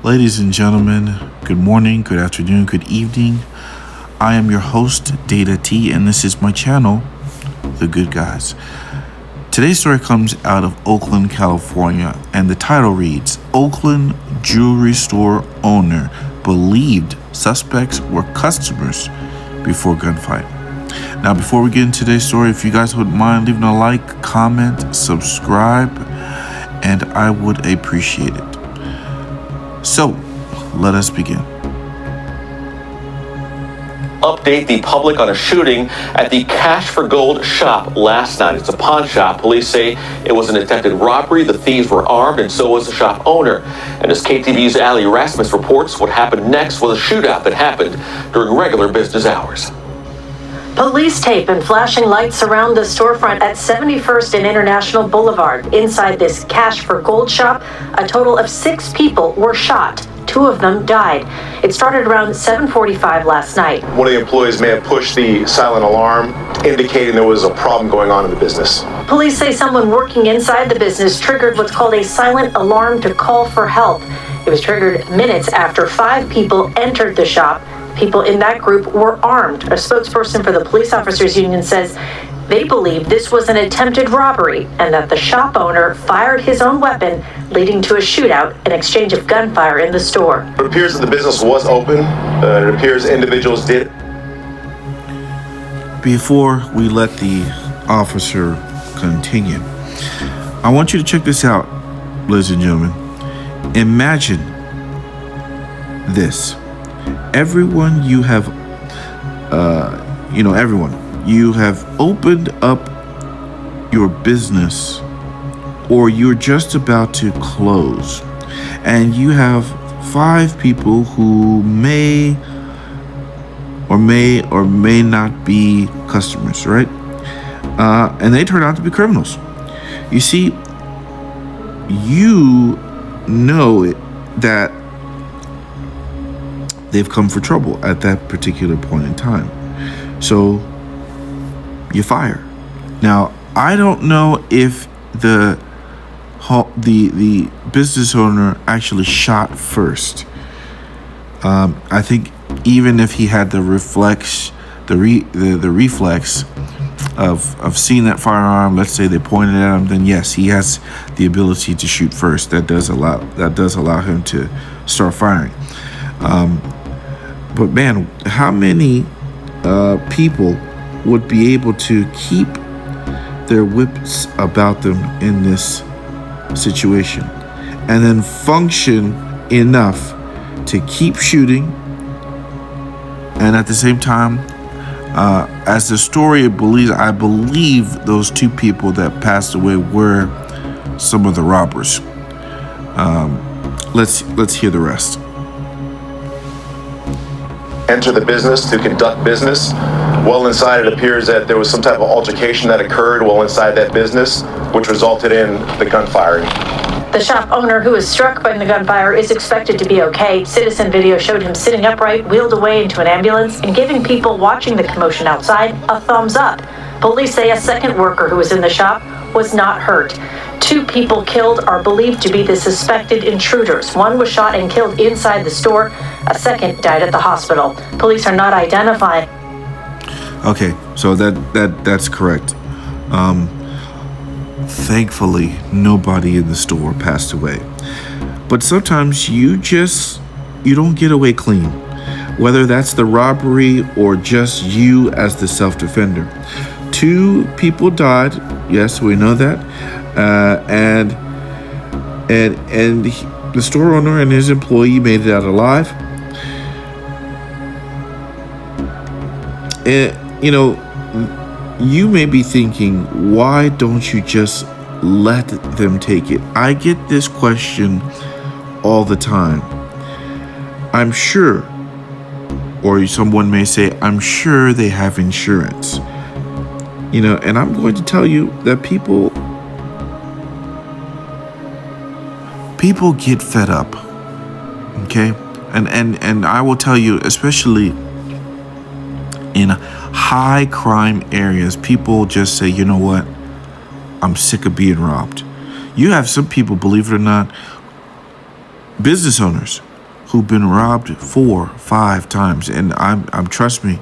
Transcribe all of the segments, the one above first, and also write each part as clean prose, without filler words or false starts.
Ladies and gentlemen, good morning, good afternoon, good evening. I am your host, Data T, and this is my channel, The Good Guys. Today's story comes out of Oakland, California, and the title reads, Oakland jewelry store owner believed suspects were customers before gunfight. Now, before we get into today's story, if you guys wouldn't mind leaving a like, comment, subscribe, and I would appreciate it. So, let us begin. Update the public on a shooting at the Cash for Gold shop last night. It's a pawn shop. Police say it was an attempted robbery. The thieves were armed, and so was the shop owner. And as KTVU's Ali Rasmus reports, what happened next was a shootout that happened during regular business hours. Police tape and flashing lights surround the storefront at 71st and International Boulevard. Inside this Cash for Gold shop, a total of 6 people were shot. 2 of them died. It started around 7:45 last night. One of the employees may have pushed the silent alarm, indicating there was a problem going on in the business. Police say someone working inside the business triggered what's called a silent alarm to call for help. It was triggered minutes after 5 people entered the shop. People in that group were armed. A spokesperson for the Police Officers Union says they believe this was an attempted robbery and that the shop owner fired his own weapon, leading to a shootout, an exchange of gunfire in the store. It appears that the business was open. It appears individuals did. Before we let the officer continue, I want you to check this out, ladies and gentlemen. Imagine this. Everyone you have, you have opened up your business, or you're just about to close, and you have 5 people who may or may not be customers, right? And they turn out to be criminals. You see, you know that they've come for trouble at that particular point in time. So you fire. Now, I don't know if the business owner actually shot first. I think even if he had the reflex of seeing that firearm, let's say they pointed at him, then yes, he has the ability to shoot first. That does allow him to start firing. But man, how many people would be able to keep their wits about them in this situation and then function enough to keep shooting, and at the same time, as the story believes, I believe those 2 people that passed away were some of the robbers. Let's hear the rest. Enter the business to conduct business. Well inside, it appears that there was some type of altercation that occurred well inside that business, which resulted in the gunfiring. The shop owner, who was struck by the gunfire, is expected to be okay. Citizen video showed him sitting upright, wheeled away into an ambulance, and giving people watching the commotion outside a thumbs up. Police say a second worker who was in the shop was not hurt. 2 people killed are believed to be the suspected intruders. 1 was shot and killed inside the store. A second died at the hospital. Police are not identifying. Okay, so that's correct. Thankfully, nobody in the store passed away. But sometimes you don't get away clean, whether that's the robbery or just you as the self-defender. 2 people died. Yes, we know that. And the store owner and his employee made it out alive. And you may be thinking, why don't you just let them take it? I get this question all the time. I'm sure, or someone may say, I'm sure they have insurance. And I'm going to tell you that people get fed up, okay? And I will tell you, especially in high crime areas, people just say, you know what, I'm sick of being robbed. You have some people, believe it or not, business owners who've been robbed 4, 5 times. And I'm trust me,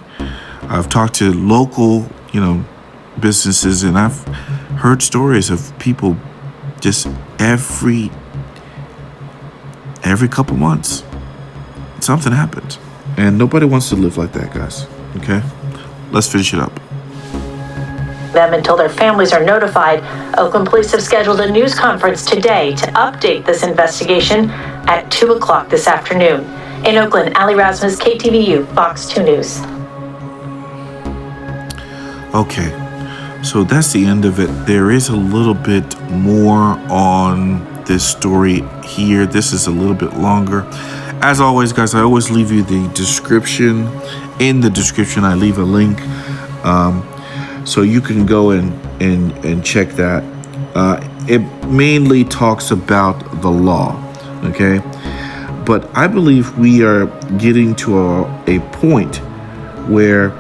I've talked to local, businesses, and I've heard stories of people just every couple months, something happens. And nobody wants to live like that, guys. Okay? Let's finish it up. Them until their families are notified. Oakland police have scheduled a news conference today to update this investigation at 2 o'clock this afternoon. In Oakland, Ali Rasmus, KTVU, Fox 2 News. Okay, so that's the end of it. There is a little bit more on this story here. This is a little bit longer. As always, guys, I always leave you the description. In the description, I leave a link. So you can go and check that. It mainly talks about the law, okay? But I believe we are getting to a point where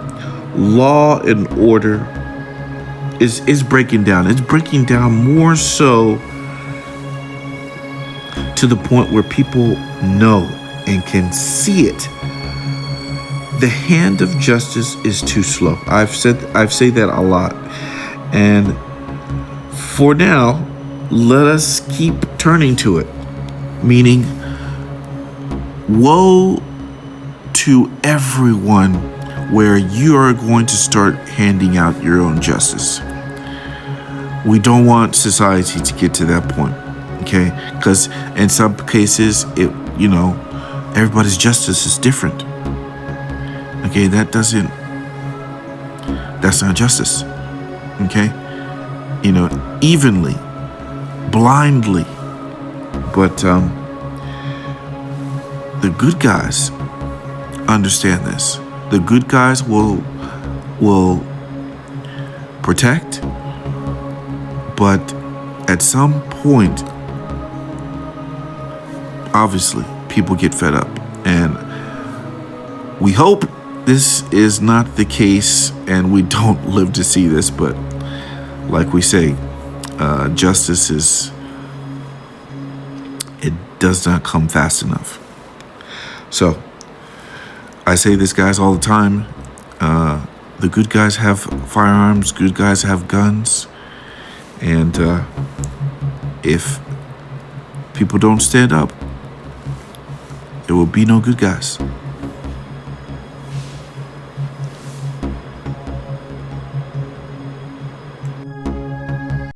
law and order is breaking down. It's breaking down more so to the point where people know and can see it. The hand of justice is too slow. I've said that a lot. And for now, let us keep turning to it. Meaning, woe to everyone where you are going to start handing out your own justice. We don't want society to get to that point, okay? Because in some cases, everybody's justice is different. Okay, that's not justice. Okay? Evenly, blindly. But the good guys understand this. The good guys will protect, but at some point, obviously, people get fed up. And we hope this is not the case and we don't live to see this, but like we say, justice it does not come fast enough. So I say this, guys, all the time. The good guys have firearms, good guys have guns, and if people don't stand up, there will be no good guys.